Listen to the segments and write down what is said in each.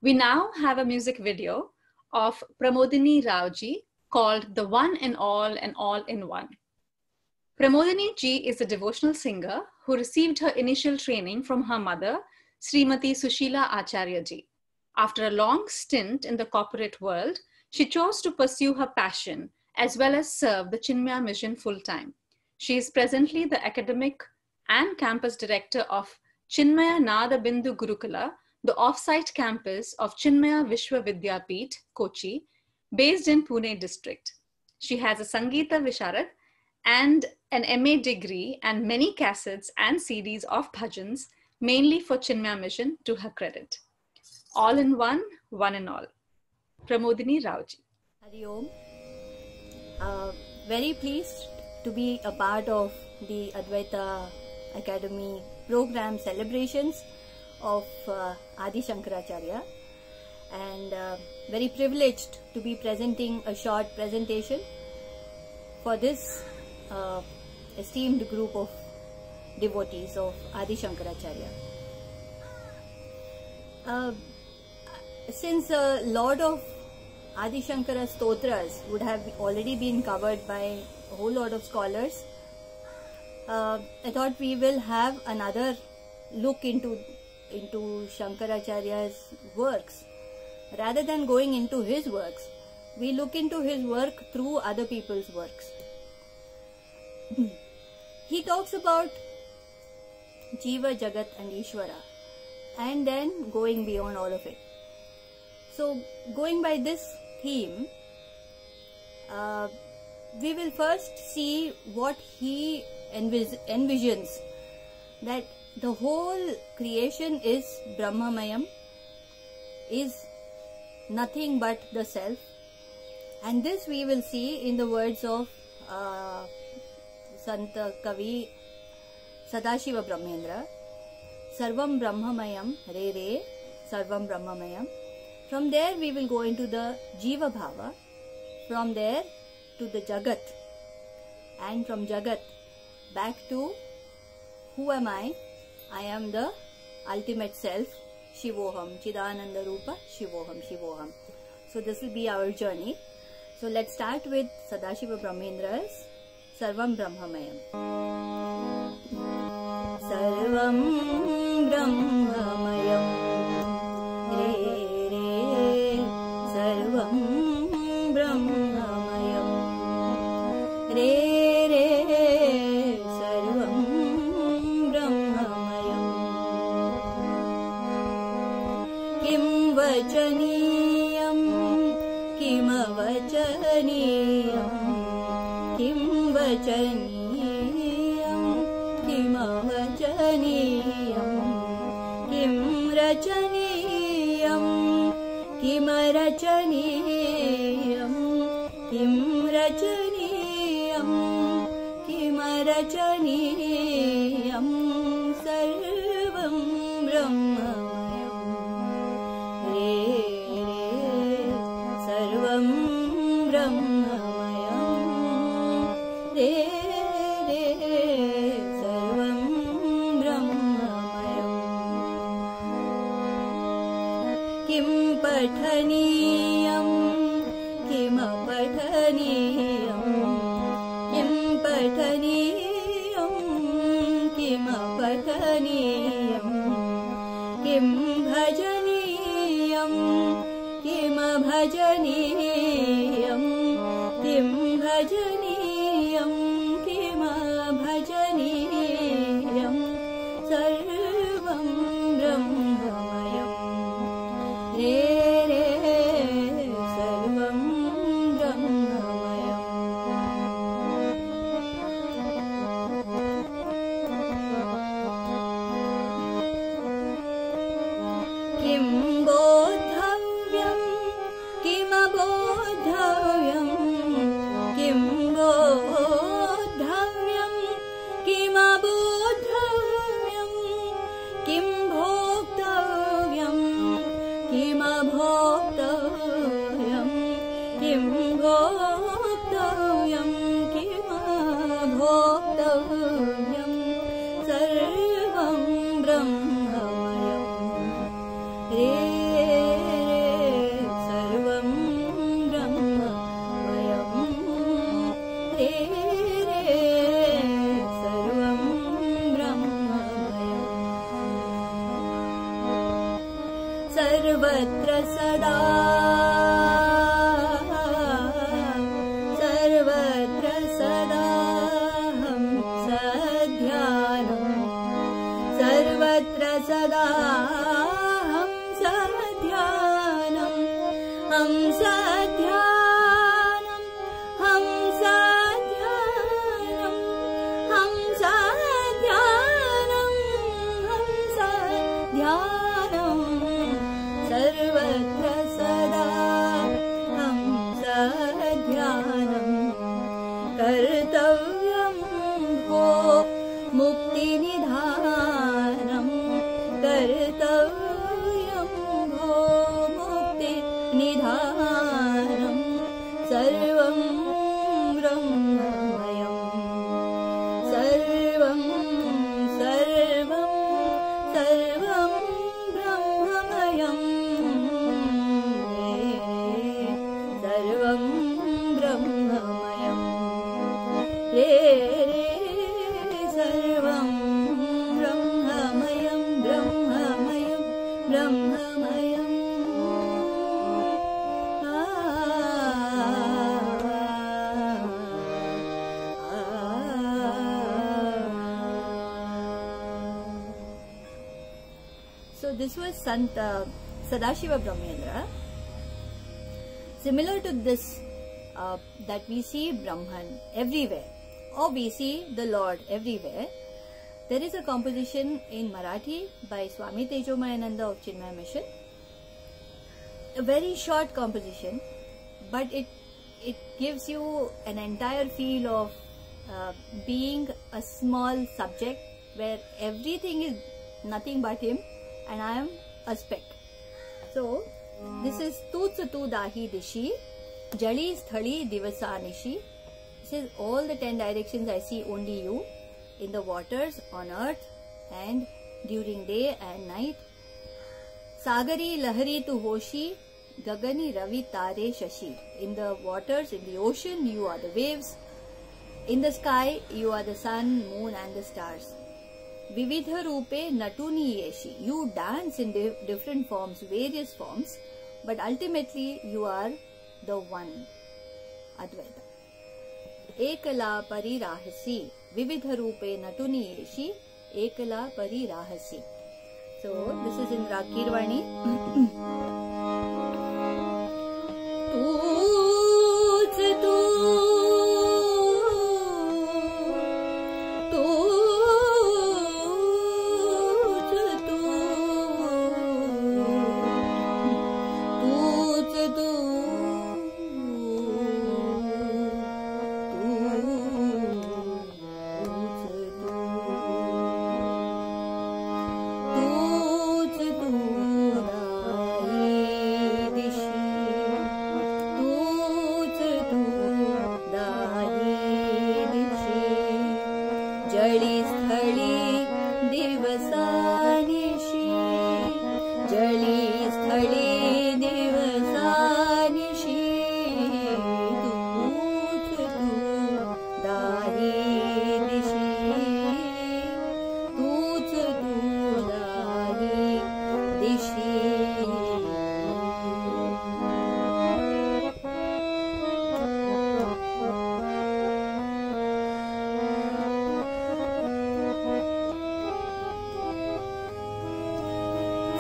We now have a music video of Pramodini Raoji called The One in All and All in One. Pramodini ji is a devotional singer who received her initial training from her mother, Srimati Sushila Acharya ji. After a long stint in the corporate world, she chose to pursue her passion as well as serve the Chinmaya mission full-time. She is presently the academic and campus director of Chinmaya Nada Bindu Gurukula, the off-site campus of Chinmaya Vishwa Vidyapeeth, Kochi, based in Pune district. She has a Sangeeta Visharad and an MA degree and many cassettes and CDs of bhajans, mainly for Chinmaya mission, to her credit. All in one, one in all. Pramodini Raoji. Hari Om. Very pleased to be a part of the Advaita Academy program celebrations of Adi Shankaracharya, and very privileged to be presenting a short presentation for this esteemed group of devotees of Adi Shankaracharya. Since a lot of Adi Shankara stotras would have already been covered by a whole lot of scholars, I thought we will have another look into Shankaracharya's works. Rather than going into his works, we look into his work through other people's works. He talks about Jiva, Jagat and Ishvara, and then going beyond all of it. So, going by this theme, we will first see what he envisions, that the whole creation is Brahmamayam, is nothing but the self, and this we will see in the words of Sant Kavi Sadashiva Brahmendra, Sarvam Brahmamayam, Re Re, Sarvam Brahmamayam. From there we will go into the Jiva Bhava, from there to the Jagat, and from Jagat back to who am I? I am the ultimate self, Shivoham, Chidananda Rupa, Shivoham, Shivoham. So this will be our journey. So let's start with Sadashiva Brahmendra's Sarvam Brahmamayam. Sarvam Brahmamayam, Re Re, Sarvam Brahmamayam, Re Re, Sarvam Brahmamayam. Kim Vachaniyam, Kim Avachaniyam, Kim Vachaniyam, Kim Avachaniyam, Kim Rachaniyam, Kim Rachaniyam, Kim Rachaniyam, Kim Rachaniyam, Sarvam Brahmamayam, Re Re, Sarvam Brahmamayam, Re Re, Sarvam Brahmamayam. Kim Pathaniyam, Kim Pathaniyam, Kim Pathaniyam, Kim Pathaniyam, Kim Bhajaniyam, Kim Bhajaniyam, Kim Bhajaniyam, Kim Bhajaniyam, Sarvam Brahmamayam, Re Re, Sarvam Brahmamayam. Kim bodhavyam, Kim abodhavyam, Kim bodhavyam, Kim abodhavyam, रे सर्वं ब्रह्ममयम् सर्वत्र सदा सर्वत्र सदा हंस ध्यानम् हंस ध्यानम् हंस ध्यानम् हंस ध्यानम् हंस ध्यानम् सर्वत्र सदा हंस ध्यानम् कर्तव्यम् भो मुक्तिनिधानम् कर्तव्यम् भो मुक्तिनिधानम् सर्वं ब्रह्ममयम् सर्वं सर्वं सर्वं ब्रह्ममयम् सर्वं ब्रह्ममयम् रे सर्वं ब्रह्ममयं ब्रह्ममयं ब्रह्ममयम् So this was Sant Sadashiva Brahmendra. Similar to this, that we see Brahman everywhere, or we see the Lord everywhere. There is a composition in Marathi by Swami Tejomayananda of Chinmaya Mission. A very short composition, but it gives you an entire feel of being a small subject where everything is nothing but him and I am a speck. So this is Tutsatu Dahi Dishi, Jali Sthali Divasanishi. This is all the 10 directions I see only you, in the waters, on earth, and during day and night. Sagari Lahari Tu Hoshi, Gagani Ravi Tare Shashi. In the waters, in the ocean, you are the waves. In the sky, you are the sun, moon and the stars. Vividha Rupe Natuni Yeshi. You dance in different forms, various forms, but ultimately you are the one, Advaita. Ekala Parirahasi. Vividha Rupe Natuni Yeshi. Ekala Parirahasi. So this is in Rakirvani.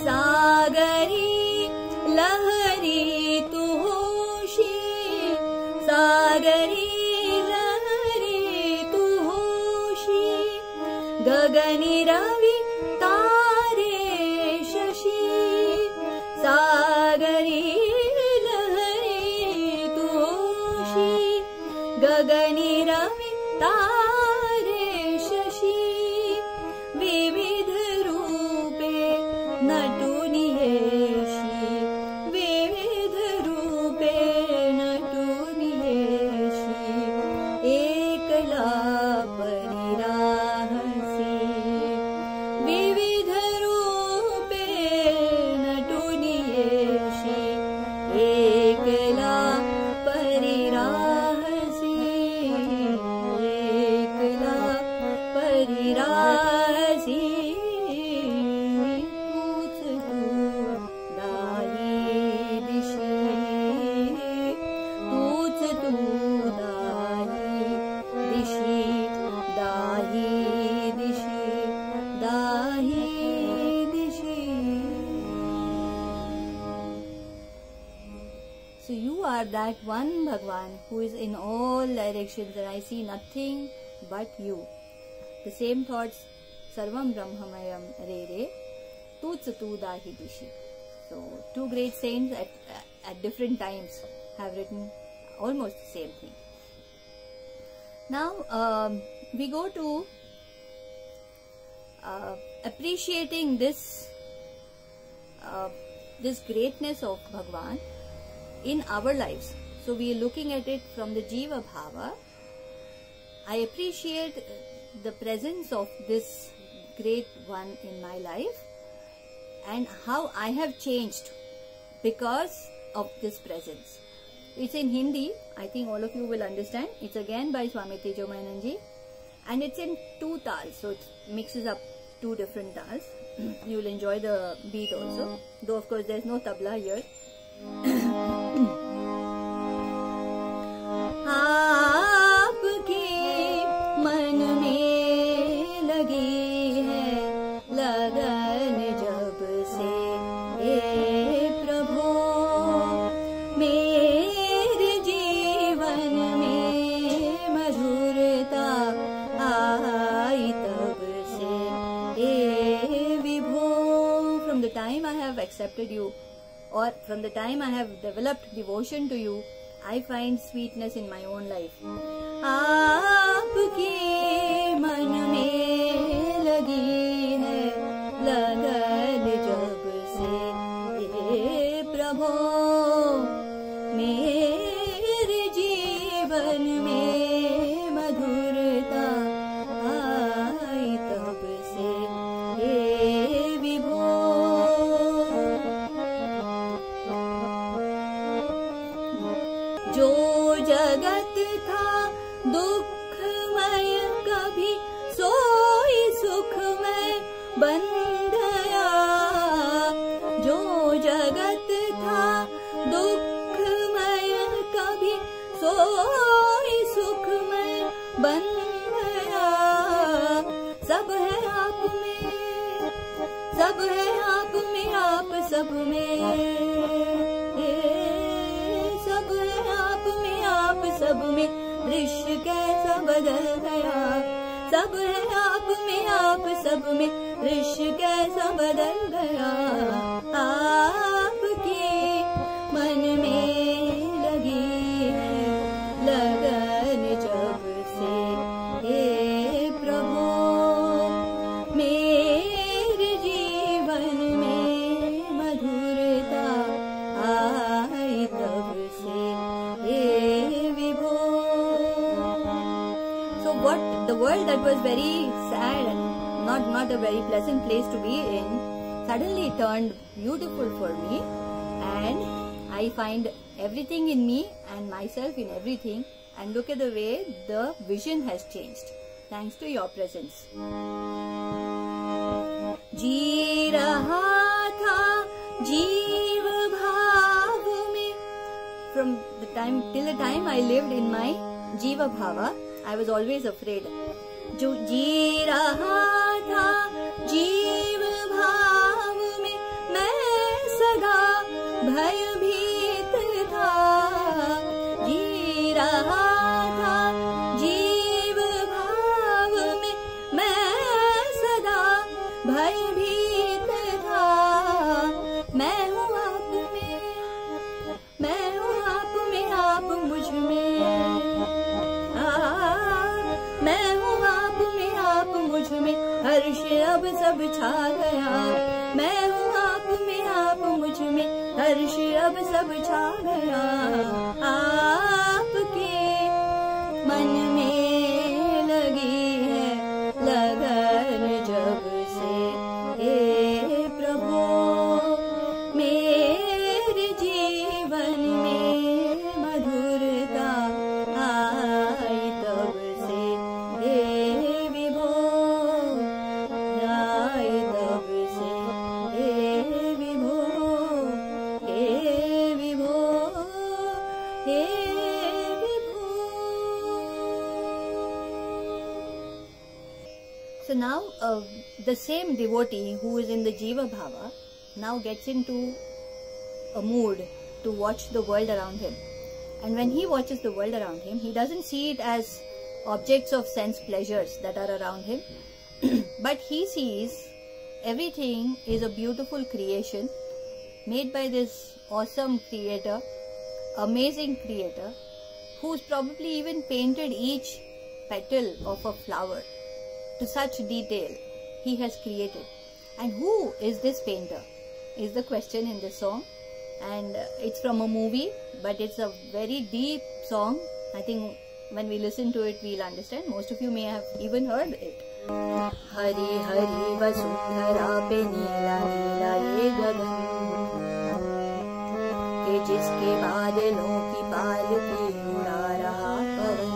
Sagari Lahari Tu Hoshi, Sagari Lahari Tu Hoshi, Gagani Ravi Tare Shashi, Sagari Lahari Tu Hoshi, Gagani Ravi Tare Shashi, Vividha Rupe Natuni Yeshi, Vividha Rupe Natuni Yeshi, Ekala Parirahasi, Vividha Rupe Natuni Yeshi, Ekala Parirahasi. दिशि दाहि दिशि दाहि दिशि. So you are that one Bhagwan who is in all directions, and I see nothing but you. The same thoughts, Sarvam Brahmamayam Re Re Tutsatu Dahi Dishi. So two great saints at different times have written almost the same thing. Now we go to appreciating this greatness of Bhagwan in our lives. So we are looking at it from the Jiva Bhava. I appreciate the presence of this great one in my life and how I have changed because of this presence. It's in Hindi. I think all of you will understand. It's again by Swami Tejomayananji, and it's in 2 tals, so it mixes up 2 different tals. You will enjoy the beat also, though of course there's no tabla here. आपके मन में लगी है लगन जब से हे प्रभु, मेरे जीवन में मधुरता आई तब से हे विभो. From the time I have accepted you, or from the time I have developed devotion to you, I find sweetness in my own life. आपके मन में लगी है लगन जब से हे प्रभु, मेरे जीवन में मधुरता आई तब से हे विभो. जो जगत था दुखमय कभी सोई सुखमय बन गया. जो जगत था दुखमय कभी सोई सुखमय बन गया. सब है आप में, सब है आप में, आप सब में, सब में दृश्य कैसा बदल गया. सब है आप में, आप सब में दृश्य कैसा बदल गया. आपके मन में लगी है लगन जब से हे प्रभु, मेरे जीवन में मधुरता आई तब से हे विभो. So what the world that was very sad and not a very pleasant place to be in suddenly turned beautiful for me, and I find everything in me and myself in everything, and look at the way the vision has changed thanks to your presence. जी रहा था जीव भाव में. From the time till the time I lived in my Jiva Bhava, I was always afraid. जो जी रहा था जीव भाव में मैं सदा भयभीत था. जी रहा था जीव भाव में मैं सदा भयभीत था. मैं हूँ आप में, मैं हूँ आप में, आप मुझ में. मैं हूँ आप में, आप मुझ में, हर्ष अब सब छा गया. मैं हूँ आप में, आप मुझ में, हर्ष अब सब छा गया. आपके मन में लगी है लगन जब से हे प्रभु, मेरे जीवन में मधुरता आई तब से हे विभो. आई तब से हे विभो, हे विभो, हे विभो. So now the same devotee who is in the Jiva Bhava now gets into a mood to watch the world around him. And when he watches the world around him, he doesn't see it as objects of sense pleasures that are around him, but he sees everything is a beautiful creation made by this awesome creator, amazing creator, who's probably even painted each petal of a flower to such detail he has created. And who is this painter is the question in this song. And it's from a movie, but it's a very deep song. I think when we listen to it, we'll understand. Most of you may have even heard it. Hari Hari Vasundhara pe neela neela ye gagan ke jiske बादलों की पालकी उड़ा रहा पवन.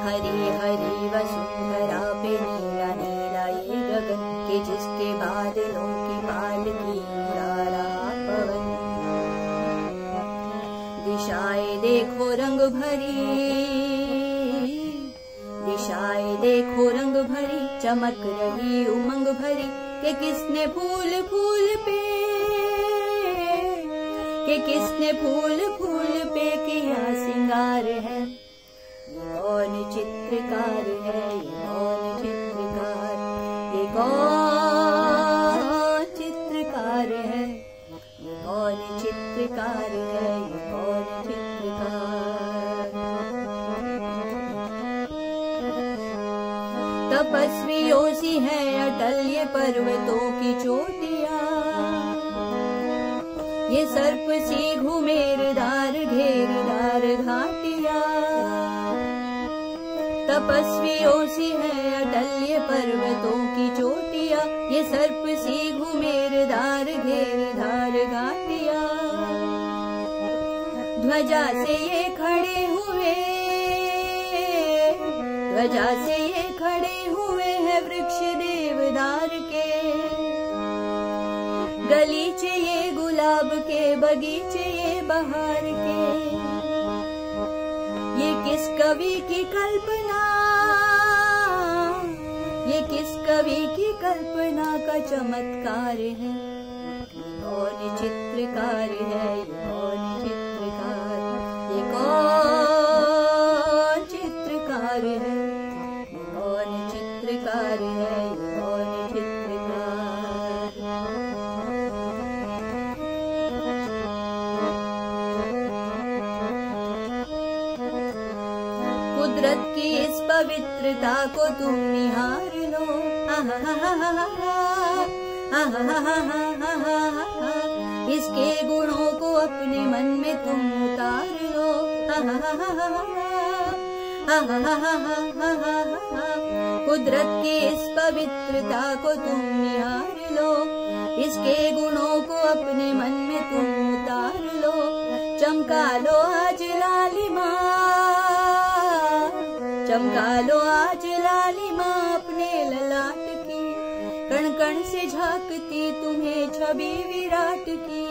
हरी हरी वसुंधरा पे नीला नीला ये गगन के जिसके बादलों की पालकी उड़ा रहा पवन. दिशाएं देखो रंग भरी, दिशाएं देखो रंग भरी, चमक रही उमंग भरी के किसने फूल फूल पे, के किसने फूल फूल पे किया सिंगार है. ये कौन चित्रकार है, ये कौन चित्रकार, ये कौन चित्रकार है, ये कौन चित्रकार है, ये कौन चित्रकार. तपस्वियों सी है अटल ये पर्वतों की चोटियां, ये सर्प सी घुमेरदार घेरदार घाटियां. तपस्वियों सी है अटल ये पर्वतों की चोटियां, ये सर्प सी घुमेरदार घेरदार घाटियां. ध्वजा से ये खड़े हुए, ध्वजा से ये खड़े हुए हैं वृक्ष देवदार के. गलीचे ये गुलाब के, बगीचे ये बहार के. ये किस कवि की कल्पना, ये किस कवि की कल्पना का चमत्कार है. ये कौन चित्रकार है, ये कौन चित्रकार, ये कौन चित्रकार है, ये कौन चित्रकार है, ये कौन चित्रकार. कुदरत की इस पवित्रता को तुम निहार लो, इसके गुणों को अपने मन में तुम उतार लो. कुदरत की इस पवित्रता को तुम निहार लो, इसके गुणों को अपने मन में तुम उतार लो. चमका लो आज लालिमा, चमका लो आज लालिमा अपने ललाट की. कण कण से झांकती तुम्हें छवि विराट की.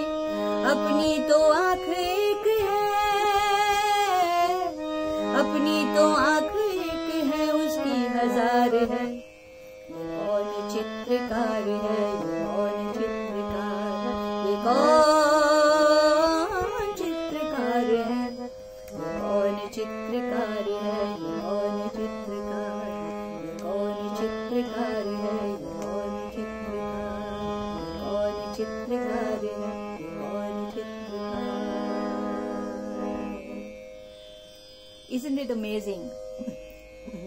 अपनी तो आँख एक है, अपनी तो आँख एक है, उसकी हजार है. ये कौन चित्रकार है, ये कौन चित्रकार, ये कौन चित्रकार है, ये कौन चित्रकार है, ये कौन चित्रकार, ये कौन चित्रकार है, ये कौन चित्रकार, ये कौन चित्रकार है, ये कौन चित्रकार. Isn't it amazing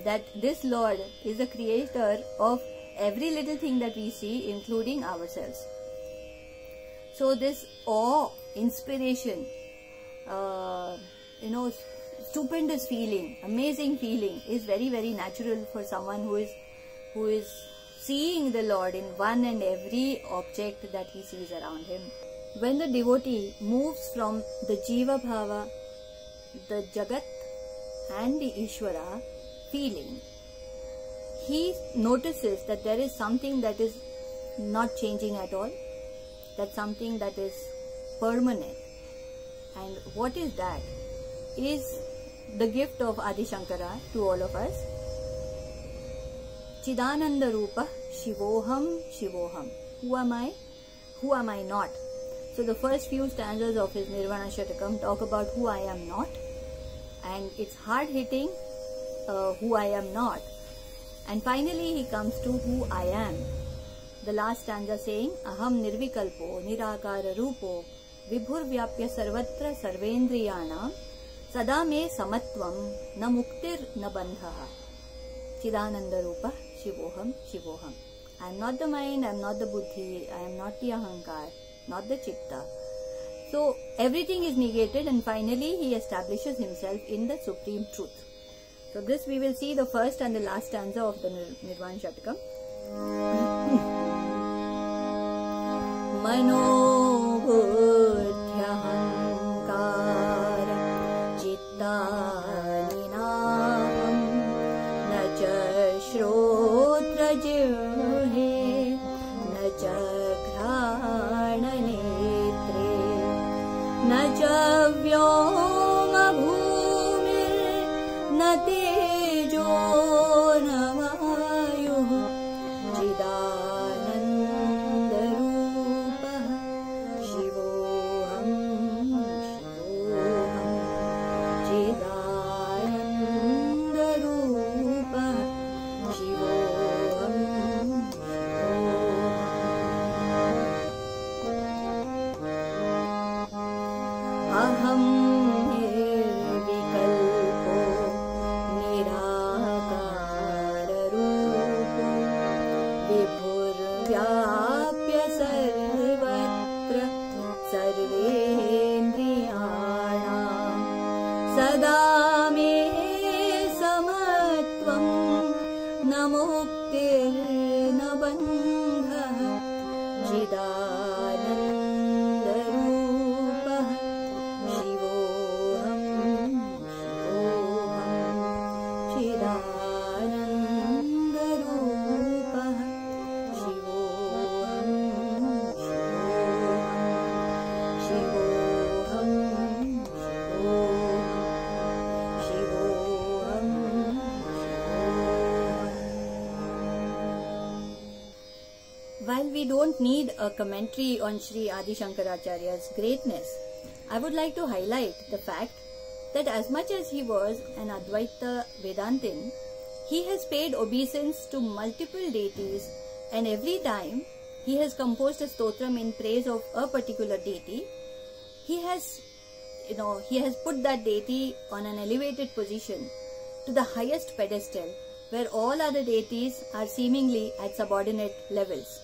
that this Lord is the creator of every little thing that we see, including ourselves? So this awe, inspiration, stupendous feeling, amazing feeling is very, very natural for someone who is seeing the Lord in one and every object that he sees around him. When the devotee moves from the Jiva Bhava, the Jagat and the Ishvara feeling, he notices that there is something that is not changing at all, that's something that is permanent. And what is that? Is the gift of Adi Shankara to all of us. Chidananda Rupa Shivoham Shivoham. Who am I? Who am I not? So the first few stanzas of his Nirvana Shatakam talk about who I am not, and it's hard hitting who I am not. And finally he comes to who I am. The last stanza saying Aham Nirvikalpo Nirakara Rupo Vibhur Vyapya Sarvatra Sarvendriyanam Sada Me Samatvam Na Muktir Na Bandhaha. Chidananda Rupa Shivoham Shivoham. I am not the mind, I am not the buddhi, I am not the ahankar, not the chitta. So everything is negated, and finally he establishes himself in the supreme truth. So this we will see the first and the last stanza of the Nirvana Shatakam. Mano buddhya hankara chitta ninaham na cha shrotra jivhe na cha ghrana netre na cha vyoma bhumir na tejo na vayuh chidananda rupa shivoham shivoham chidananda rupa shivoham shivoham aham nirvikalpo nirakara rupo vibhur vyapya sarvatra sarvendriyanam sada me samatvam na muktir na bandha chidananda rupa shivoham shivoham chidananda rupa shivoham shivoham shivoham shivoham shivoham. While we don't need a commentary on Sri Adi Shankaracharya's greatness, I would like to highlight the fact that as much as he was an Advaita Vedantin, he has paid obeisance to multiple deities, and every time he has composed a stotram in praise of a particular deity, he has put that deity on an elevated position to the highest pedestal where all other deities are seemingly at subordinate levels.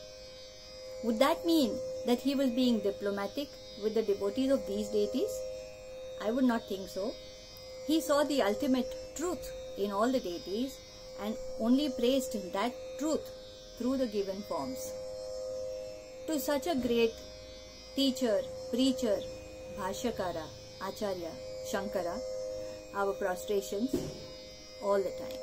Would that mean that he was being diplomatic with the devotees of these deities? I would not think so. He saw the ultimate truth in all the deities and only praised that truth through the given forms. To such a great teacher, preacher, Bhashyakara, Acharya, Shankara, our prostrations all the time.